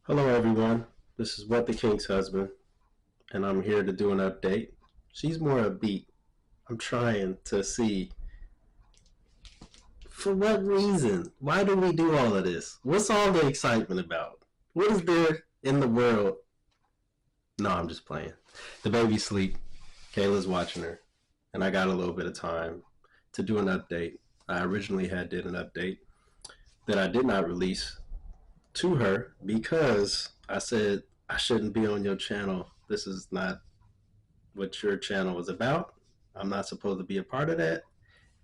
Hello everyone, this is What the King's husband, and I'm here to do an update. She's more upbeat. I'm trying to see, for what reason? Why do we do all of this? What's all the excitement about? What is there in the world? No, I'm just playing. The baby's asleep. Kayla's watching her, and I got a little bit of time to do an update. I originally did an update that I did not release to her because I said I shouldn't be on your channel. This is not what your channel is about. I'm not supposed to be a part of that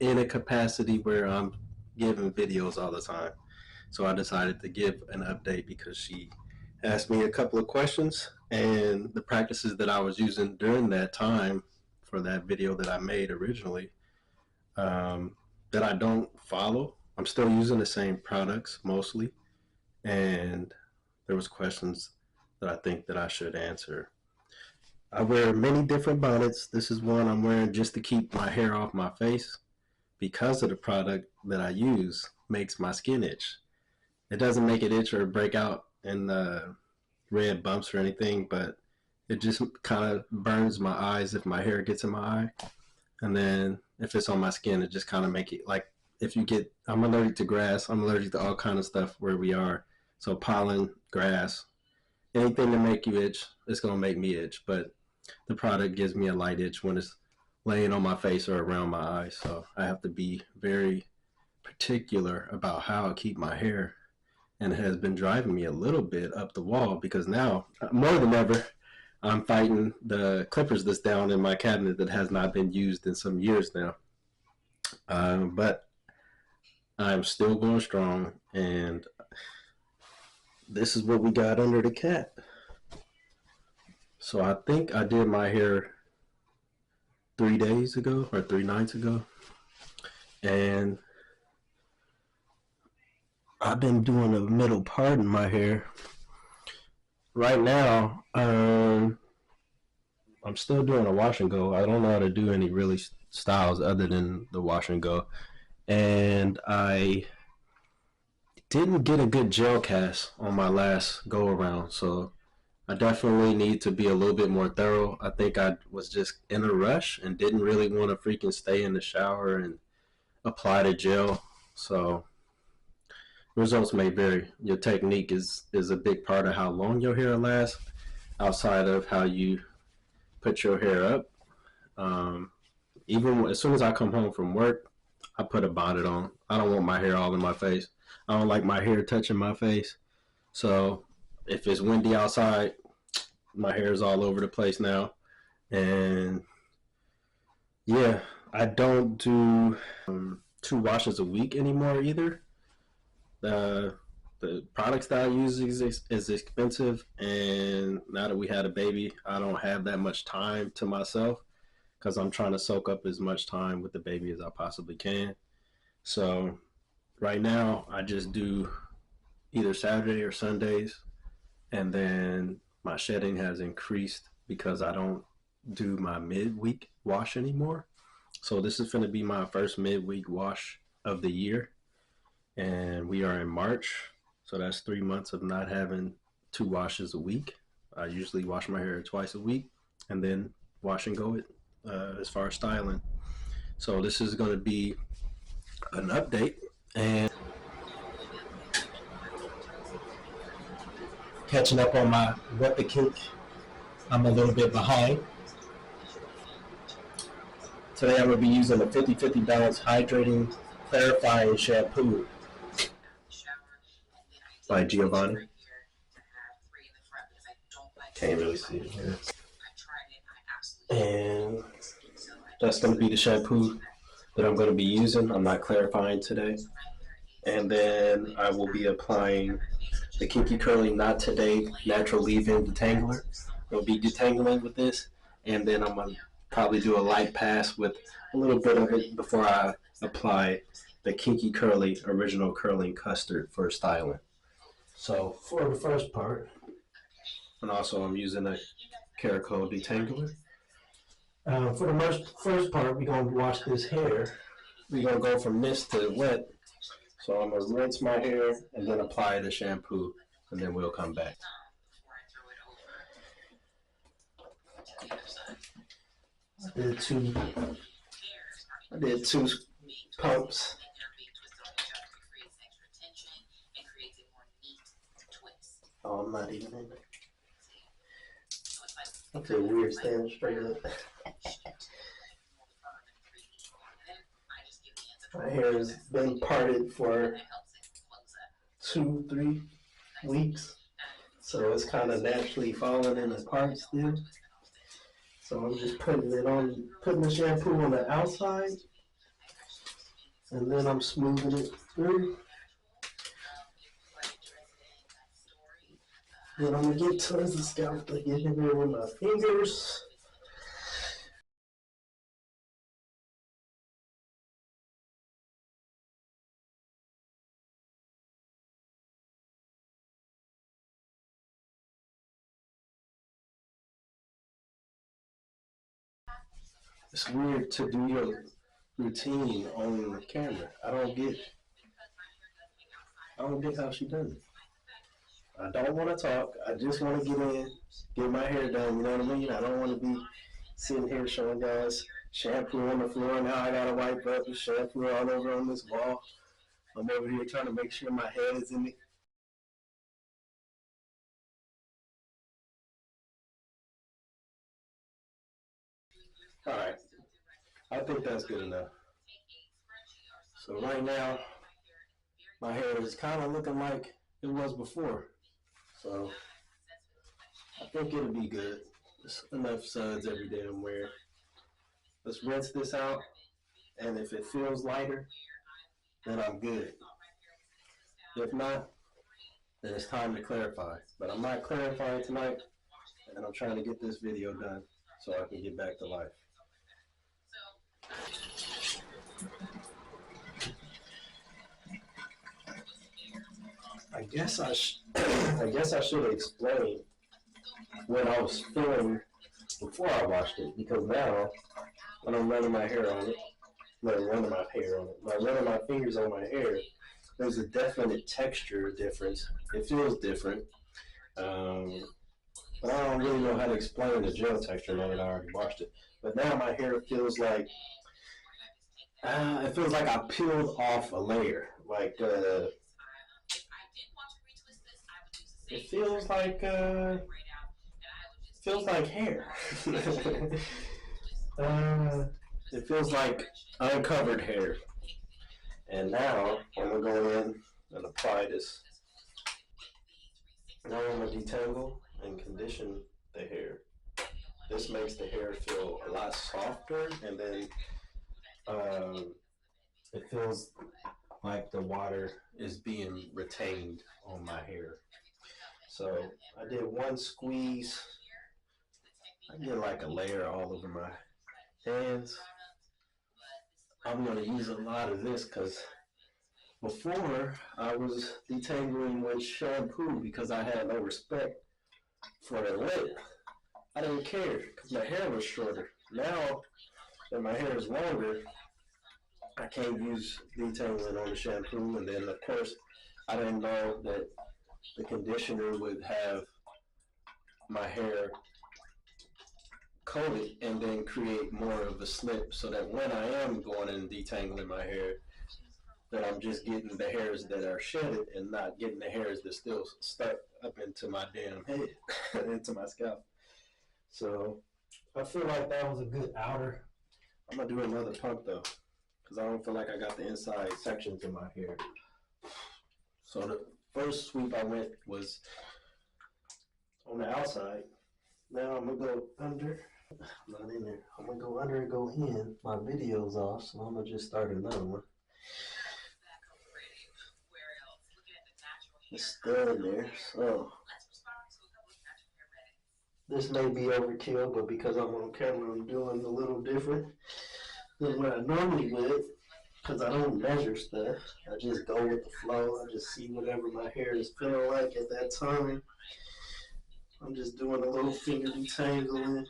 in a capacity where I'm giving videos all the time. So I decided to give an update because she asked me a couple of questions, and the practices that I was using during that time for that video that I made originally, that I don't follow. I'm still using the same products mostly, and there was questions that I think that I should answer. I wear many different bonnets. This is one I'm wearing just to keep my hair off my face because of the product that I use makes my skin itch. It doesn't make it itch or break out in red bumps or anything, but it just kind of burns my eyes if my hair gets in my eye. And then if it's on my skin, it just kind of make it like, if you get, I'm allergic to grass, I'm allergic to all kind of stuff where we are. So pollen, grass, anything to make you itch, it's gonna make me itch. But the product gives me a light itch when it's laying on my face or around my eyes. So I have to be very particular about how I keep my hair. And it has been driving me a little bit up the wall because now, more than ever, I'm fighting the clippers that's down in my cabinet that has not been used in some years now. But I'm still going strong, and this is what we got under the cat. So I think I did my hair 3 days ago or 3 nights ago, and I've been doing a middle part in my hair. Right now, I'm still doing a wash and go. I don't know how to do any really styles other than the wash and go, and I didn't get a good gel cast on my last go around, so I definitely need to be a little bit more thorough. I think I was just in a rush and didn't really want to freaking stay in the shower and apply the gel. So results may vary. Your technique is a big part of how long your hair lasts, outside of how you put your hair up. Even as soon as I come home from work, I put a bonnet on. I don't want my hair all in my face. I don't like my hair touching my face. So if it's windy outside, my hair is all over the place now. And yeah, I don't do 2 washes a week anymore either. The products that I use is expensive, and now that we had a baby, I don't have that much time to myself because I'm trying to soak up as much time with the baby as I possibly can. So right now, I just do either Saturday or Sundays, and then my shedding has increased because I don't do my midweek wash anymore. So this is going to be my first midweek wash of the year, and we are in March, so that's 3 months of not having 2 washes a week. I usually wash my hair twice a week and then wash and go it as far as styling. So this is going to be an update, and catching up on my What the Kink. I'm a little bit behind. Today I'm going to be using a 50-50 balance hydrating clarifying shampoo by Giovanni. Can't really see it here. And that's going to be the shampoo that I'm going to be using. I'm not clarifying today. And then I will be applying the Kinky Curly Not Today Natural Leave-In Detangler. I'll be detangling with this, and then I'm going to probably do a light pass with a little bit of it before I apply the Kinky Curly Original Curling Custard for styling. So for the first part, and also I'm using a Haircare detangler. For the first part, we're going to wash this hair. We're going to go from mist to wet. So I'm going to rinse my hair and then apply the shampoo. and then we'll come back. I did two pumps. Oh, I'm not even in it. I feel weird standing straight up. My hair has been parted for 2-3 weeks, so it's kind of naturally falling in the part still. So I'm just putting the shampoo on the outside, and then I'm smoothing it through. Then I'm gonna get towards the scalp to get in there with my fingers. It's weird to do your routine on the camera. I don't get how she does it. I don't want to talk. I just want to get in, get my hair done. You know what I mean? I don't want to be sitting here showing guys shampoo on the floor. Now I gotta wipe up the shampoo all over on this wall. I'm over here trying to make sure my head is in it. All right, I think that's good enough. So right now, my hair is kind of looking like it was before. So I think it'll be good. There's enough suds every day I'm wearing. Let's rinse this out, and if it feels lighter, then I'm good. If not, then it's time to clarify. But I'm not clarifying tonight, and I'm trying to get this video done so I can get back to life. I guess I should explain what I was feeling before I washed it, because now when I'm running my hair on it, running my fingers on my hair, there's a definite texture difference. It feels different. But I don't really know how to explain the gel texture now that I already washed it. But now my hair feels like I peeled off a layer. Like it feels like hair. It feels like uncovered hair. And now I'm gonna go in and apply this. Now I'm gonna detangle and condition the hair. This makes the hair feel a lot softer, and then it feels like the water is being retained on my hair. So I did one squeeze. I get like a layer all over my hands. I'm gonna use a lot of this because before I was detangling with shampoo because I had no respect for the length. I didn't care because my hair was shorter. Now that my hair is longer, I can't use detangling on the shampoo. And then of course, I didn't know that the conditioner would have my hair coated and then create more of a slip, so that when I am going and detangling my hair, that I'm just getting the hairs that are shedded and not getting the hairs that still stuck up into my damn head, into my scalp. So I feel like that was a good outer. I'm gonna do another pump though, because I don't feel like I got the inside sections in my hair. So the first sweep I went was on the outside. Now I'm gonna go under. I'm not in there. I'm gonna go under and go in. My video's off, so I'm gonna just start another one. It's still in there, so this may be overkill, but because I'm on camera, I'm doing a little different than what I normally would, because I don't measure stuff. I just go with the flow. I just see whatever my hair is feeling like at that time. I'm just doing a little finger detangling,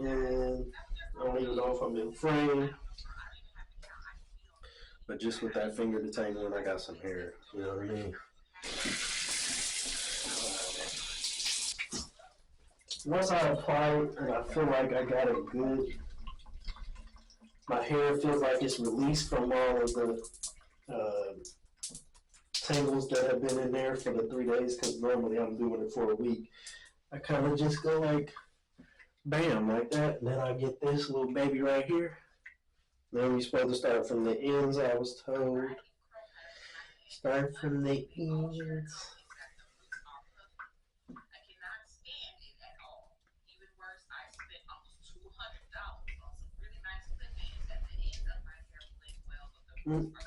and I don't even know if I'm in frame, but just with that finger detangling, I got some hair, you know what I mean? once I apply it and I feel like I got it good, my hair feels like it's released from all of the tangles that have been in there for the 3 days, because normally I'm doing it for a week. I kind of just go like, bam, like that, and then I get this little baby right here. Then we're supposed to start from the ends, I was told. Start from the ends.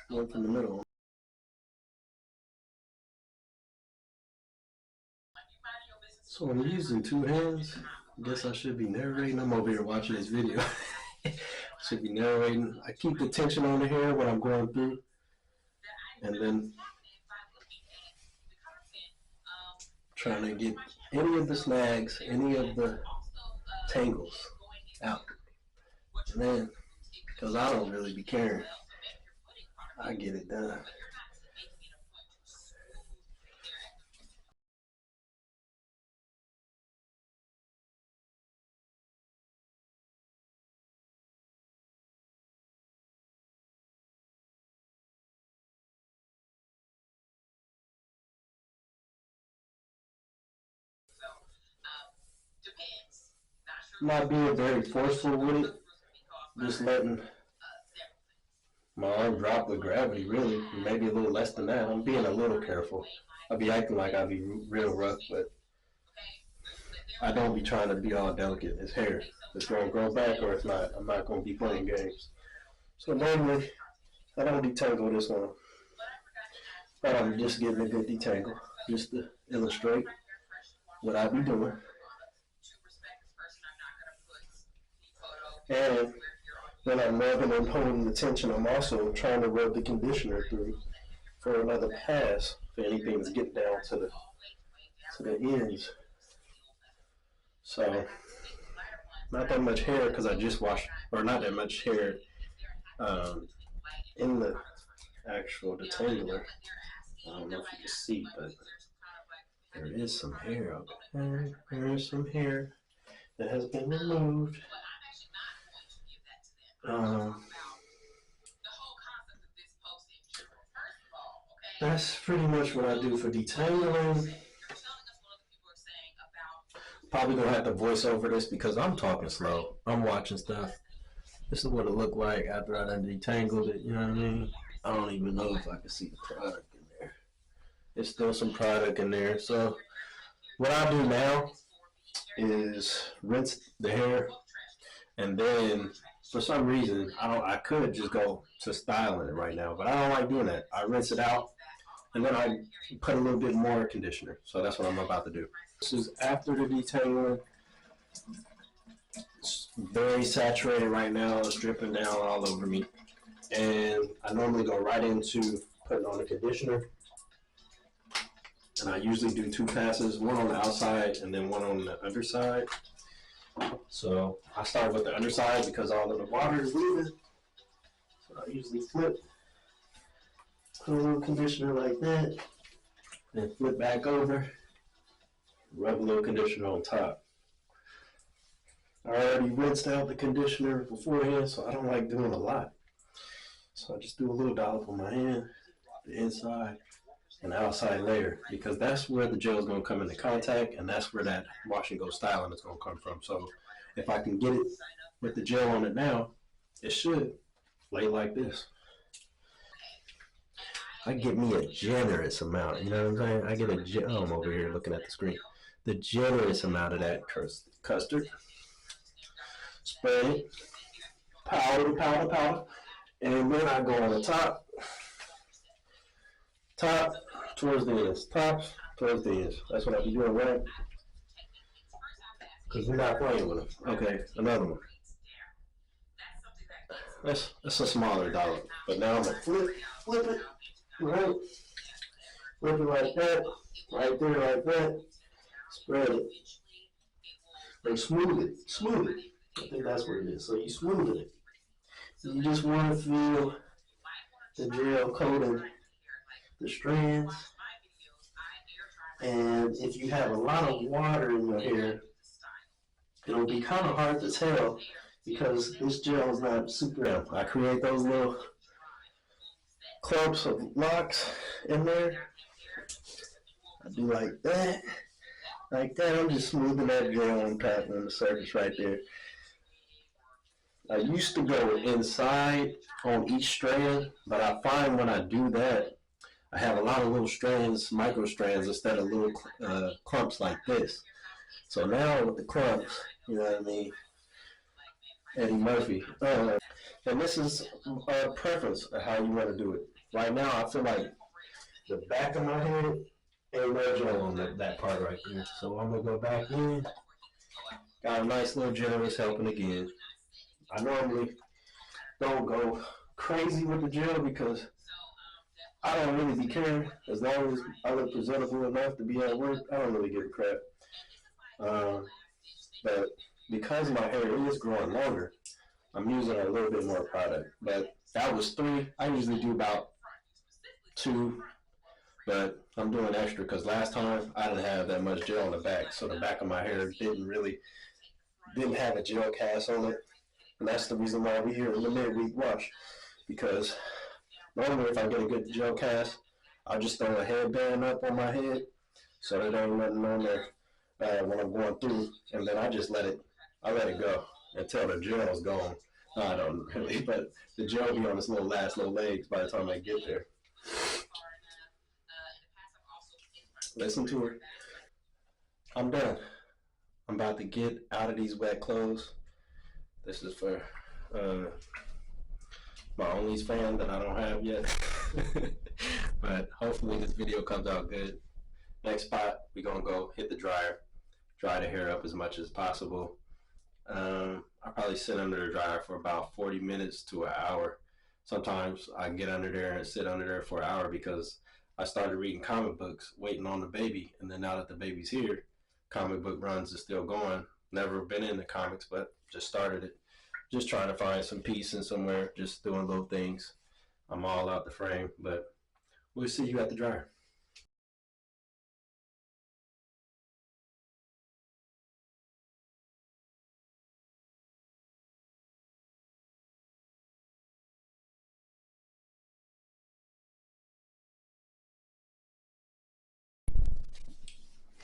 One from the middle. So I'm using 2 hands. I guess I should be narrating. I'm over here watching this video. Should be narrating. I keep the tension on the hair when I'm going through. And then trying to get any of the snags, any of the tangles out. And then, because I don't really be caring, I get it done. Not being very forceful with it, just letting my arm drop with gravity, really, maybe a little less than that. I'm being a little careful. I'll be acting like I'll be real rough, but I don't be trying to be all delicate. It's hair. It's going to grow back or it's not. I'm not going to be playing games. So normally, I don't detangle this one. But I'm just getting a good detangle, just to illustrate what I be doing. And when I'm rubbing and holding the tension, I'm also trying to rub the conditioner through for another pass for anything to get down to the ends. So not that much hair because I just washed, or not that much hair in the actual detangler. I don't know if you can see, but there is some hair up there. There is some hair that has been removed. That's pretty much what I do for detangling. Probably gonna have to voice over this because I'm talking slow. I'm watching stuff. This is what it looked like after I done detangled it, you know what I mean? I don't even know if I can see the product in there. There's still some product in there. So what I do now is rinse the hair, and then for some reason I could just go to styling it right now, but I don't like doing that. I rinse it out and then I put a little bit more conditioner. So that's what I'm about to do. This is after the detangling. It's very saturated right now. It's dripping down all over me. And I normally go right into putting on the conditioner. And I usually do 2 passes, one on the outside and then one on the underside. So I start with the underside because all of the water is leaving. So I usually flip, put a little conditioner like that, then flip back over, rub a little conditioner on top. I already rinsed out the conditioner beforehand, so I don't like doing a lot. So I just do a little dollop on my hand, the inside and the outside layer, because that's where the gel is going to come into contact, and that's where that wash and go styling is going to come from. So if I can get it with the gel on it now, it should lay like this. I get me a generous amount, you know what I'm saying? I get I'm over here looking at the screen. The generous amount of that custard. Spread it, powder, powder, powder, and then I go on the top towards the ends, top towards the ends. That's what I be doing, right? Because we're not playing with them. Okay, another one. That's a smaller dollop, but now I'm gonna flip it, right? Flip it like that, right there, like that. Spread it, and smooth it. I think that's what it is. So you smooth it. You just want to feel the gel coating the strands. And if you have a lot of water in your hair, it'll be kind of hard to tell because this gel is not super. I create those little clumps of locks in there. I do like that. Like that, I'm just smoothing that gel and patting on the surface right there. I used to go inside on each strand, but I find when I do that, I have a lot of little strands, micro strands, instead of little clumps like this. So now with the clumps, you know what I mean, Eddie Murphy. And this is a preference of how you want to do it. Right now, I feel like the back of my head ain't no gel on that part right there. So I'm going to go back in. Got a nice little generous helping again. I normally don't go crazy with the gel because I don't really be caring. As long as I look presentable enough to be at work, I don't really give a crap. But because my hair is growing longer, I'm using a little bit more product. But that was 3. I usually do about 2, but I'm doing extra because last time I didn't have that much gel on the back, so the back of my hair didn't have a gel cast on it. And that's the reason why we're here in the midweek wash, because normally if I get a good gel cast, I'll just throw a headband up on my head so there ain't nothing on there when I'm going through, and then I let it go until the gel is gone. No, I don't really, but the gel will be on its last little legs by the time I get there. Listen to her. I'm done. I'm about to get out of these wet clothes. This is for my only fan that I don't have yet. But hopefully this video comes out good. Next spot, we're going to go hit the dryer, dry the hair up as much as possible. I'll probably sit under the dryer for about 40 minutes to an hour. Sometimes I get under there and sit under there for an hour because I started reading comic books waiting on the baby. And then now that the baby's here, comic book runs is still going. Never been into comics, but just started it. Just trying to find some peace in somewhere, just doing little things. I'm all out the frame, but we'll see you at the dryer.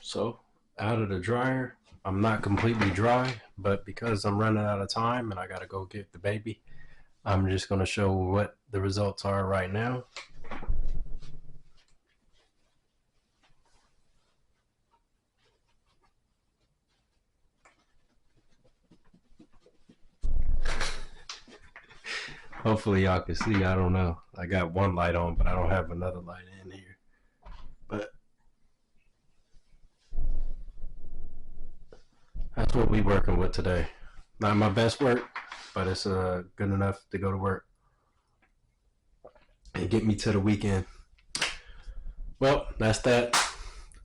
So out of the dryer, I'm not completely dry, but because I'm running out of time and I gotta go get the baby, I'm just gonna show what the results are right now. Hopefully y'all can see. I don't know. I got one light on, but I don't have another light in here. But that's what we working with today. Not my best work, but it's good enough to go to work and get me to the weekend. Well, that's that.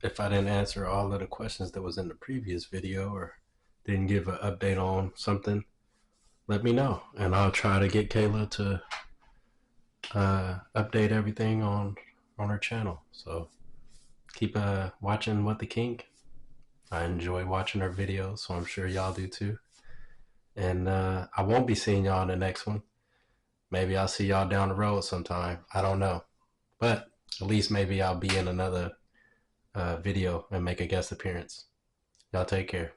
If I didn't answer all of the questions that was in the previous video or didn't give an update on something, let me know, and I'll try to get Kayla to update everything on her channel. So keep watching What the Kink. I enjoy watching her videos, so I'm sure y'all do too. And I won't be seeing y'all in the next one. Maybe I'll see y'all down the road sometime. I don't know, but at least maybe I'll be in another video and make a guest appearance. Y'all take care.